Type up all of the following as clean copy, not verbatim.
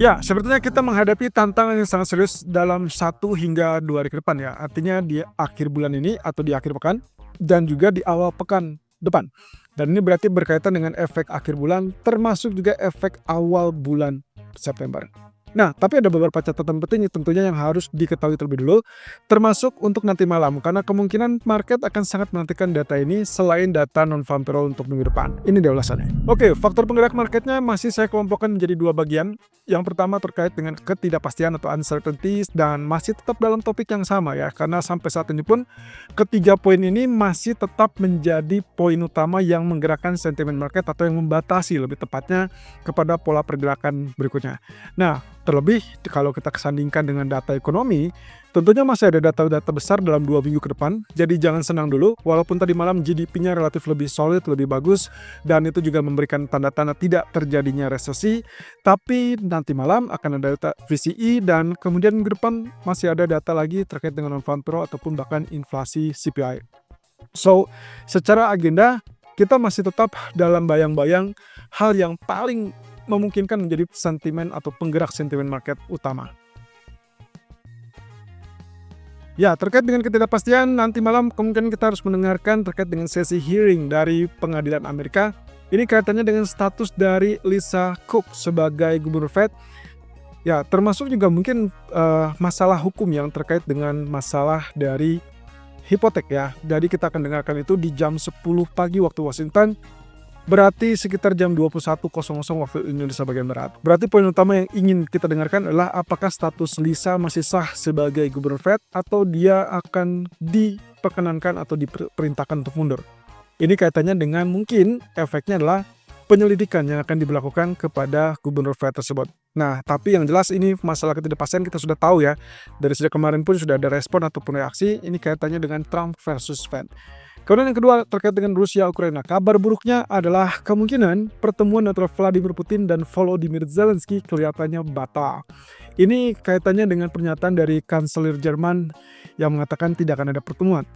Ya, sepertinya kita menghadapi tantangan yang sangat serius dalam 1 hingga 2 hari ke depan ya. Artinya di akhir bulan ini atau di akhir pekan dan juga di awal pekan depan. Dan ini berarti berkaitan dengan efek akhir bulan termasuk juga efek awal bulan September. Nah, tapi ada beberapa catatan penting tentunya yang harus diketahui terlebih dulu, termasuk untuk nanti malam, karena kemungkinan market akan sangat menantikan data ini selain data non-farm payroll untuk minggu depan. Ini dia ulasannya. Oke, faktor penggerak marketnya masih saya kelompokkan menjadi 2 bagian. Yang pertama terkait dengan ketidakpastian atau uncertainties dan masih tetap dalam topik yang sama ya, karena sampai saat ini pun ketiga poin ini masih tetap menjadi poin utama yang menggerakkan sentimen market atau yang membatasi lebih tepatnya kepada pola pergerakan berikutnya. Nah, terlebih kalau kita kesandingkan dengan data ekonomi, tentunya masih ada data-data besar dalam 2 minggu ke depan. Jadi jangan senang dulu, walaupun tadi malam GDP-nya relatif lebih solid, lebih bagus, dan itu juga memberikan tanda-tanda tidak terjadinya resesi. Tapi nanti malam akan ada data PCE dan kemudian minggu depan masih ada data lagi terkait dengan non-farm payroll ataupun bahkan inflasi CPI. So, secara agenda kita masih tetap dalam bayang-bayang hal yang paling memungkinkan menjadi sentimen atau penggerak sentimen market utama. Ya, terkait dengan ketidakpastian, nanti malam kemungkinan kita harus mendengarkan terkait dengan sesi hearing dari pengadilan Amerika. Ini kaitannya dengan status dari Lisa Cook sebagai gubernur Fed. Ya, termasuk juga mungkin masalah hukum yang terkait dengan masalah dari hipotek ya. Jadi kita akan dengarkan itu di jam 10 pagi waktu Washington. Berarti sekitar jam 21.00 waktu Indonesia bagian Barat. Berarti poin utama yang ingin kita dengarkan adalah apakah status Lisa masih sah sebagai gubernur Fed atau dia akan diperkenankan atau diperintahkan untuk mundur. Ini kaitannya dengan mungkin efeknya adalah penyelidikan yang akan diberlakukan kepada gubernur Fed tersebut. Nah, tapi yang jelas ini masalah ketidakpastian kita sudah tahu ya. Dari sejak kemarin pun sudah ada respon ataupun reaksi. Ini kaitannya dengan Trump versus Fed. Kemudian yang kedua terkait dengan Rusia-Ukraina. Kabar buruknya adalah kemungkinan pertemuan antara Vladimir Putin dan Volodymyr Zelensky kelihatannya batal. Ini kaitannya dengan pernyataan dari Kanselir Jerman yang mengatakan tidak akan ada pertemuan.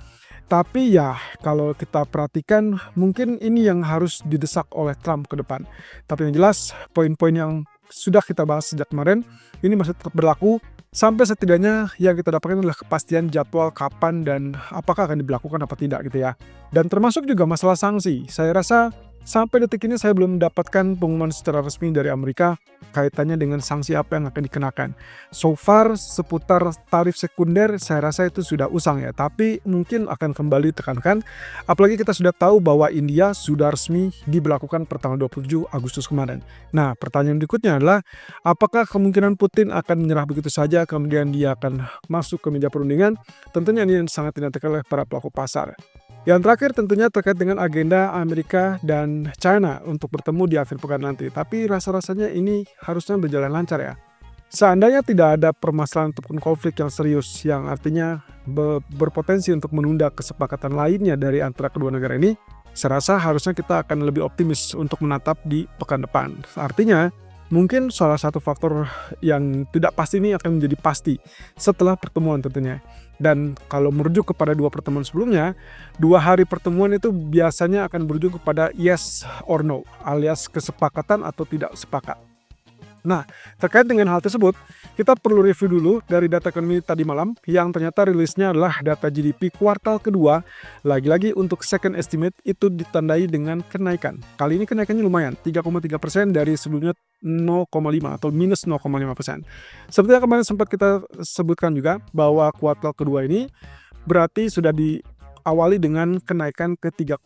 Tapi ya kalau kita perhatikan mungkin ini yang harus didesak oleh Trump ke depan. Tapi yang jelas poin-poin yang sudah kita bahas sejak kemarin ini masih tetap berlaku. Sampai setidaknya yang kita dapatkan adalah kepastian jadwal kapan dan apakah akan diberlakukan apa tidak gitu ya. Dan termasuk juga masalah sanksi. Saya rasa sampai detik ini saya belum mendapatkan pengumuman secara resmi dari Amerika kaitannya dengan sanksi apa yang akan dikenakan. So far seputar tarif sekunder saya rasa itu sudah usang ya. Tapi mungkin akan kembali ditekankan. Apalagi kita sudah tahu bahwa India sudah resmi diberlakukan per tanggal 27 Agustus kemarin. Nah pertanyaan berikutnya adalah apakah kemungkinan Putin akan menyerah begitu saja kemudian dia akan masuk ke meja perundingan? Tentunya ini yang sangat dinantikan oleh para pelaku pasar. Yang terakhir tentunya terkait dengan agenda Amerika dan China untuk bertemu di akhir pekan nanti. Tapi rasa-rasanya ini harusnya berjalan lancar ya. Seandainya tidak ada permasalahan ataupun konflik yang serius yang artinya berpotensi untuk menunda kesepakatan lainnya dari antara kedua negara ini, saya rasa harusnya kita akan lebih optimis untuk menatap di pekan depan. Artinya mungkin salah satu faktor yang tidak pasti ini akan menjadi pasti setelah pertemuan tentunya. Dan kalau merujuk kepada 2 pertemuan sebelumnya, 2 hari pertemuan itu biasanya akan merujuk kepada yes or no, alias kesepakatan atau tidak sepakat. Nah, terkait dengan hal tersebut, kita perlu review dulu dari data ekonomi tadi malam yang ternyata rilisnya adalah data GDP kuartal kedua. Lagi-lagi untuk second estimate itu ditandai dengan kenaikan. Kali ini kenaikannya lumayan, 3,3% dari sebelumnya 0,5 atau minus 0,5%. Seperti yang kemarin sempat kita sebutkan juga bahwa kuartal kedua ini berarti sudah diawali dengan kenaikan ke 3,0%.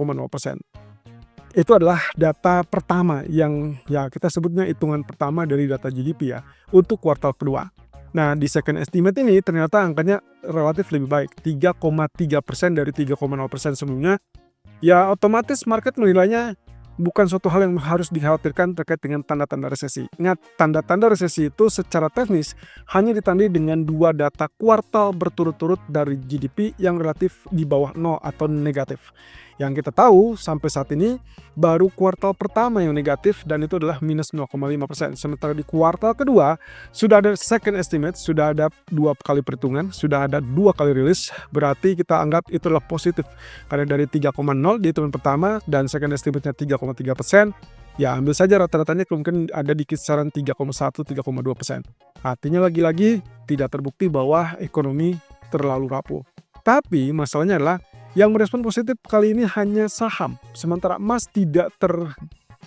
Itu adalah data pertama yang ya kita sebutnya hitungan pertama dari data GDP ya untuk kuartal kedua. Nah di second estimate ini ternyata angkanya relatif lebih baik, 3,3% dari 3,0% sebelumnya. Ya otomatis market menilainya bukan suatu hal yang harus dikhawatirkan terkait dengan tanda-tanda resesi. Ingat, tanda-tanda resesi itu secara teknis hanya ditandai dengan 2 data kuartal berturut-turut dari GDP yang relatif di bawah 0 atau negatif. Yang kita tahu sampai saat ini baru kuartal pertama yang negatif dan itu adalah minus 0,5%. Sementara di kuartal kedua sudah ada second estimate, sudah ada 2 kali perhitungan, sudah ada 2 kali rilis. Berarti kita anggap itu adalah positif. Karena dari 3,0 di hitungan pertama dan second estimate-nya 3,3%. Ya ambil saja rata-ratanya mungkin ada di kisaran 3,1-3,2%. Artinya lagi-lagi tidak terbukti bahwa ekonomi terlalu rapuh. Tapi masalahnya adalah yang merespon positif kali ini hanya saham, sementara emas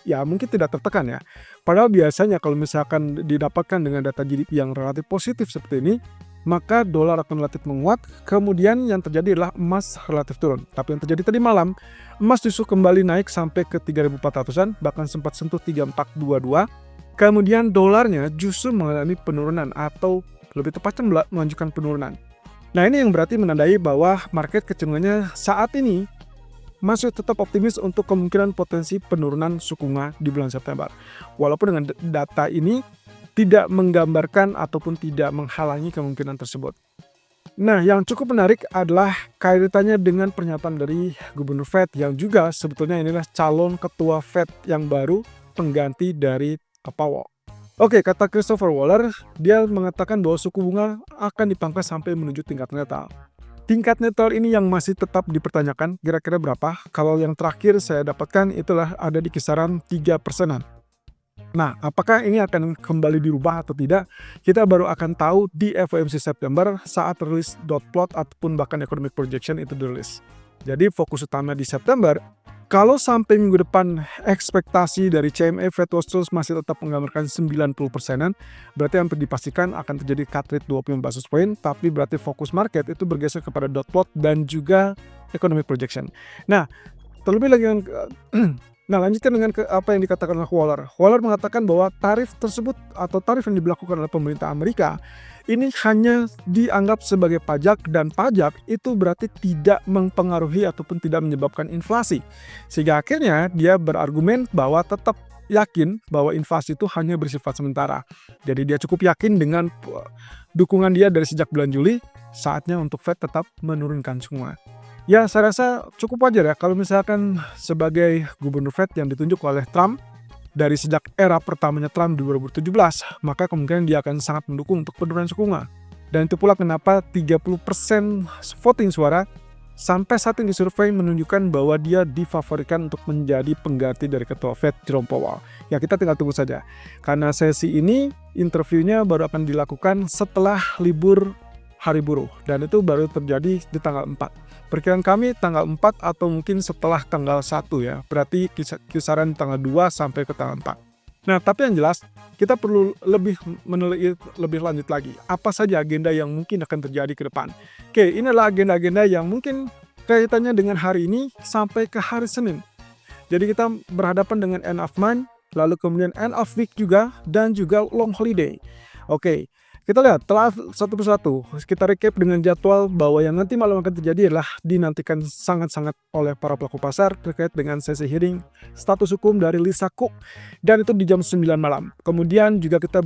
ya mungkin tidak tertekan ya. Padahal biasanya kalau misalkan didapatkan dengan data GDP yang relatif positif seperti ini, maka dolar akan relatif menguat, kemudian yang terjadi adalah emas relatif turun. Tapi yang terjadi tadi malam, emas justru kembali naik sampai ke 3.400-an, bahkan sempat sentuh 3.422. Kemudian dolarnya justru mengalami penurunan atau lebih tepatnya melanjutkan penurunan. Nah ini yang berarti menandai bahwa market kecenderungannya saat ini masih tetap optimis untuk kemungkinan potensi penurunan suku bunga di bulan September. Walaupun dengan data ini tidak menggambarkan ataupun tidak menghalangi kemungkinan tersebut. Nah, yang cukup menarik adalah kaitannya dengan pernyataan dari Gubernur Fed yang juga sebetulnya inilah calon ketua Fed yang baru pengganti dari Powell. Oke, kata Christopher Waller, dia mengatakan bahwa suku bunga akan dipangkas sampai menuju tingkat netral. Tingkat netral ini yang masih tetap dipertanyakan kira-kira berapa. Kalau yang terakhir saya dapatkan itulah ada di kisaran 3%-an. Nah, apakah ini akan kembali dirubah atau tidak? Kita baru akan tahu di FOMC September saat rilis dot plot ataupun bahkan economic projection itu dirilis. Jadi fokus utama di September, kalau sampai minggu depan ekspektasi dari CME Fed Watch Tools masih tetap menggambarkan 90%-an, berarti hampir dipastikan akan terjadi cut rate 25 basis point, tapi berarti fokus market itu bergeser kepada dot plot dan juga economic projection. Nah, terlebih lagi Nah, lanjutkan dengan apa yang dikatakan oleh Waller. Waller mengatakan bahwa tarif tersebut atau tarif yang diberlakukan oleh pemerintah Amerika ini hanya dianggap sebagai pajak dan pajak itu berarti tidak mempengaruhi ataupun tidak menyebabkan inflasi. Sehingga akhirnya dia berargumen bahwa tetap yakin bahwa inflasi itu hanya bersifat sementara. Jadi dia cukup yakin dengan dukungan dia dari sejak bulan Juli, saatnya untuk Fed tetap menurunkan suku bunga. Ya, saya rasa cukup wajar ya kalau misalkan sebagai gubernur Fed yang ditunjuk oleh Trump dari sejak era pertamanya Trump 2017, maka kemungkinan dia akan sangat mendukung untuk penurunan suku bunga. Dan itu pula kenapa 30% voting suara sampai saat ini survei menunjukkan bahwa dia difavoritkan untuk menjadi pengganti dari ketua Fed Jerome Powell. Ya, kita tinggal tunggu saja. Karena sesi ini interviewnya baru akan dilakukan setelah libur hari buruh dan itu baru terjadi di tanggal 4. Perkiraan kami tanggal 4 atau mungkin setelah tanggal 1 ya. Berarti kisaran tanggal 2 sampai ke tanggal 4. Nah, tapi yang jelas kita perlu lebih meneliti lebih lanjut lagi. Apa saja agenda yang mungkin akan terjadi ke depan. Oke, inilah agenda-agenda yang mungkin kaitannya dengan hari ini sampai ke hari Senin. Jadi kita berhadapan dengan end of month, lalu kemudian end of week juga, dan juga long holiday. Oke. Kita lihat telah satu persatu, kita recap dengan jadwal bahwa yang nanti malam akan terjadi adalah dinantikan sangat-sangat oleh para pelaku pasar terkait dengan sesi hearing status hukum dari Lisa Cook dan itu di jam 9 malam. Kemudian juga kita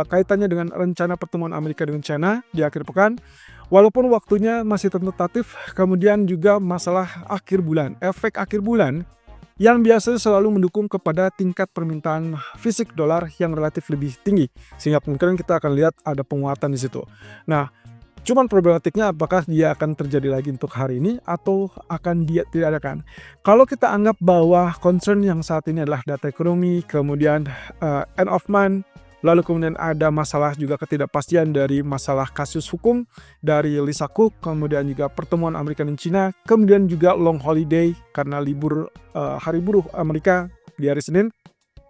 kaitannya dengan rencana pertemuan Amerika dengan China di akhir pekan. Walaupun waktunya masih tentatif, kemudian juga masalah akhir bulan, efek akhir bulan yang biasanya selalu mendukung kepada tingkat permintaan fisik dolar yang relatif lebih tinggi. Sehingga kemungkinan kita akan lihat ada penguatan di situ. Nah, cuman problematiknya apakah dia akan terjadi lagi untuk hari ini atau akan dia tidak adakan. Kalau kita anggap bahwa concern yang saat ini adalah data ekonomi, kemudian end of month, lalu kemudian ada masalah juga ketidakpastian dari masalah kasus hukum dari Lisa Cook, kemudian juga pertemuan Amerika dan China, kemudian juga long holiday karena libur hari buruh Amerika di hari Senin.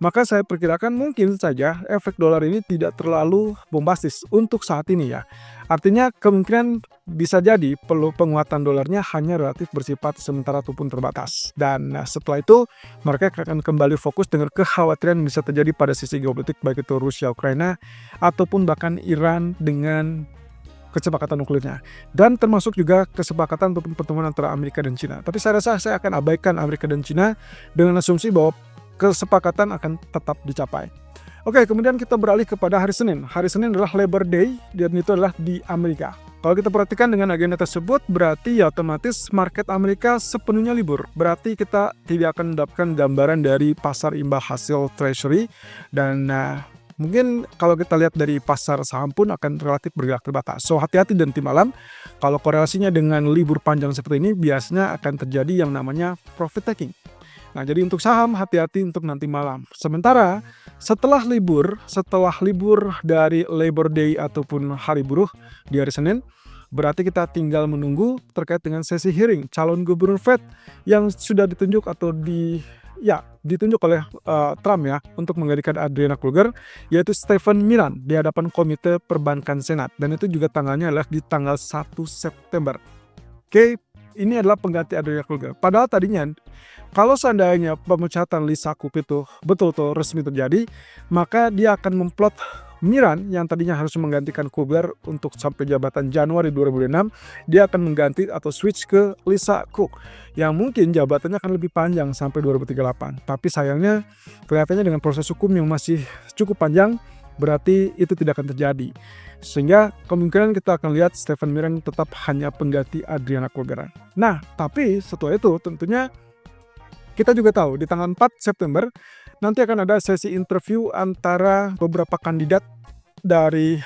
Maka saya perkirakan mungkin saja efek dolar ini tidak terlalu bombastis untuk saat ini ya. Artinya kemungkinan bisa jadi perlu penguatan dolarnya hanya relatif bersifat sementara ataupun terbatas. Dan setelah itu mereka akan kembali fokus dengan kekhawatiran yang bisa terjadi pada sisi geopolitik baik itu Rusia, Ukraina ataupun bahkan Iran dengan kesepakatan nuklirnya. Dan termasuk juga kesepakatan ataupun pertemuan antara Amerika dan China. Tapi saya rasa saya akan abaikan Amerika dan China dengan asumsi bahwa kesepakatan akan tetap dicapai. Oke, kemudian kita beralih kepada hari Senin. Hari Senin adalah Labor Day dan itu adalah di Amerika. Kalau kita perhatikan dengan agenda tersebut, berarti ya otomatis market Amerika sepenuhnya libur. Berarti kita tidak akan mendapatkan gambaran dari pasar imbal hasil treasury dan mungkin kalau kita lihat dari pasar saham pun akan relatif bergerak terbatas. So hati-hati dan nanti malam kalau korelasinya dengan libur panjang seperti ini biasanya akan terjadi yang namanya profit taking. Nah, jadi untuk saham hati-hati untuk nanti malam. Sementara setelah libur dari Labor Day ataupun hari buruh di hari Senin, berarti kita tinggal menunggu terkait dengan sesi hearing calon gubernur Fed yang sudah ditunjuk atau ditunjuk oleh Trump ya untuk menggantikan Adriana Kruger, yaitu Stephen Miran di hadapan Komite Perbankan Senat, dan itu juga tanggalnya adalah di tanggal 1 September. Oke, ini adalah pengganti Adriana Kruger. Padahal tadinya kalau seandainya pemecatan Lisa Cook itu betul-betul resmi terjadi, maka dia akan memplot Miran yang tadinya harus menggantikan Kruger untuk sampai jabatan Januari 2006, dia akan mengganti atau switch ke Lisa Cook yang mungkin jabatannya akan lebih panjang sampai 2038. Tapi sayangnya kelihatannya dengan proses hukum yang masih cukup panjang, berarti itu tidak akan terjadi. Sehingga kemungkinan kita akan lihat Stephen Miran tetap hanya pengganti Adriana Kruger. Nah, tapi setelah itu tentunya kita juga tahu di tanggal 4 September nanti akan ada sesi interview antara beberapa kandidat dari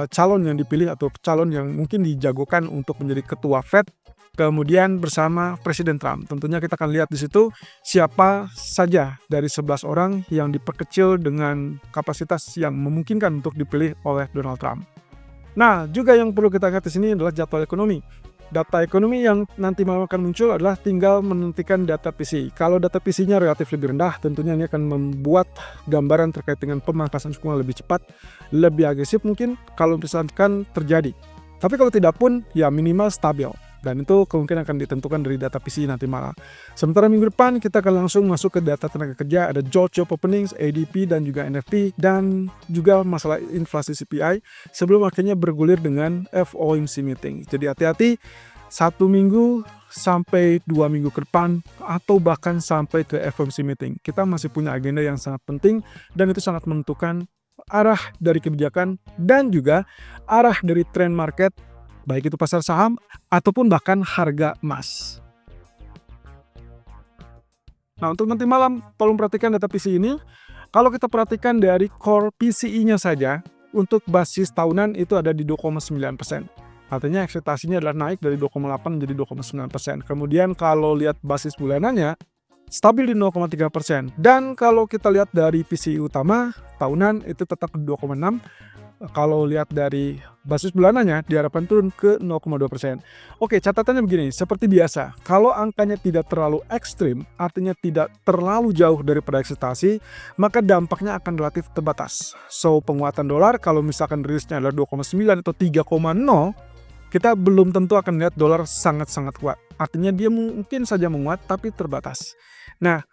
calon yang dipilih atau calon yang mungkin dijagokan untuk menjadi ketua Fed, kemudian bersama Presiden Trump. Tentunya kita akan lihat di situ siapa saja dari 11 orang yang diperkecil dengan kapasitas yang memungkinkan untuk dipilih oleh Donald Trump. Nah, juga yang perlu kita lihat di sini adalah jadwal ekonomi. Data ekonomi yang nanti mau akan muncul adalah tinggal menantikan data PCE. Kalau data PCE-nya relatif lebih rendah, tentunya ini akan membuat gambaran terkait dengan pemangkasan suku bunga lebih cepat, lebih agresif mungkin kalau misalkan terjadi. Tapi kalau tidak pun, ya minimal stabil. Dan itu kemungkinan akan ditentukan dari data PCE nanti malam. Sementara minggu depan kita akan langsung masuk ke data tenaga kerja, ada Georgia Job Openings, ADP dan juga NFP, dan juga masalah inflasi CPI sebelum akhirnya bergulir dengan FOMC meeting. Jadi hati-hati 1 minggu sampai 2 minggu ke depan atau bahkan sampai ke FOMC meeting. Kita masih punya agenda yang sangat penting dan itu sangat menentukan arah dari kebijakan dan juga arah dari tren market, baik itu pasar saham ataupun bahkan harga emas. Nah, untuk nanti malam tolong perhatikan data PCE ini. Kalau kita perhatikan dari core PCE-nya saja, untuk basis tahunan itu ada di 2,9%. Artinya ekspektasinya adalah naik dari 2,8 menjadi 2,9%. Kemudian kalau lihat basis bulanannya, stabil di 0,3%. Dan kalau kita lihat dari PCE utama, tahunan itu tetap 2,6%. Kalau lihat dari basis bulanannya diharapkan turun ke 0,2%. Oke, catatannya begini, seperti biasa, kalau angkanya tidak terlalu ekstrim, artinya tidak terlalu jauh daripada ekspektasi, maka dampaknya akan relatif terbatas. So, penguatan dolar kalau misalkan rilisnya adalah 2,9 atau 3,0, kita belum tentu akan lihat dolar sangat-sangat kuat. Artinya dia mungkin saja menguat tapi terbatas. Nah,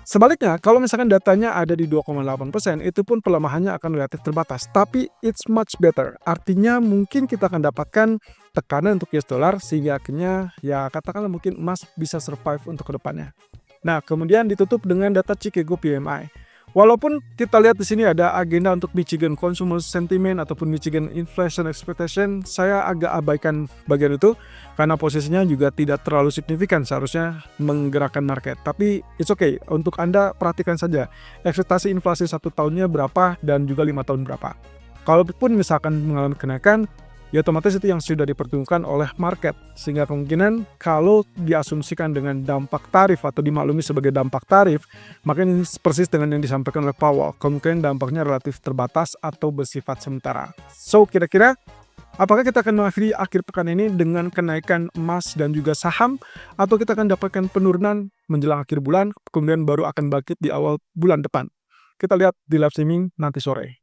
sebaliknya, kalau misalkan datanya ada di 2,8%, itu pun pelemahannya akan relatif terbatas. Tapi it's much better. Artinya mungkin kita akan dapatkan tekanan untuk US dollar sehingga akhirnya ya katakanlah mungkin emas bisa survive untuk kedepannya. Nah, kemudian ditutup dengan data Chicago PMI. Walaupun kita lihat di sini ada agenda untuk Michigan Consumer Sentiment ataupun Michigan Inflation Expectation, saya agak abaikan bagian itu karena posisinya juga tidak terlalu signifikan seharusnya menggerakkan market. Tapi it's okay, untuk Anda perhatikan saja ekspektasi inflasi 1 tahunnya berapa dan juga 5 tahun berapa. Kalaupun misalkan mengalami kenaikan, ya otomatis itu yang sudah diperhitungkan oleh market. Sehingga kemungkinan kalau diasumsikan dengan dampak tarif atau dimaklumi sebagai dampak tarif, maka ini persis dengan yang disampaikan oleh Powell. Kemungkinan dampaknya relatif terbatas atau bersifat sementara. So, kira-kira apakah kita akan mengakhiri akhir pekan ini dengan kenaikan emas dan juga saham, atau kita akan dapatkan penurunan menjelang akhir bulan, kemudian baru akan bangkit di awal bulan depan? Kita lihat di live streaming nanti sore.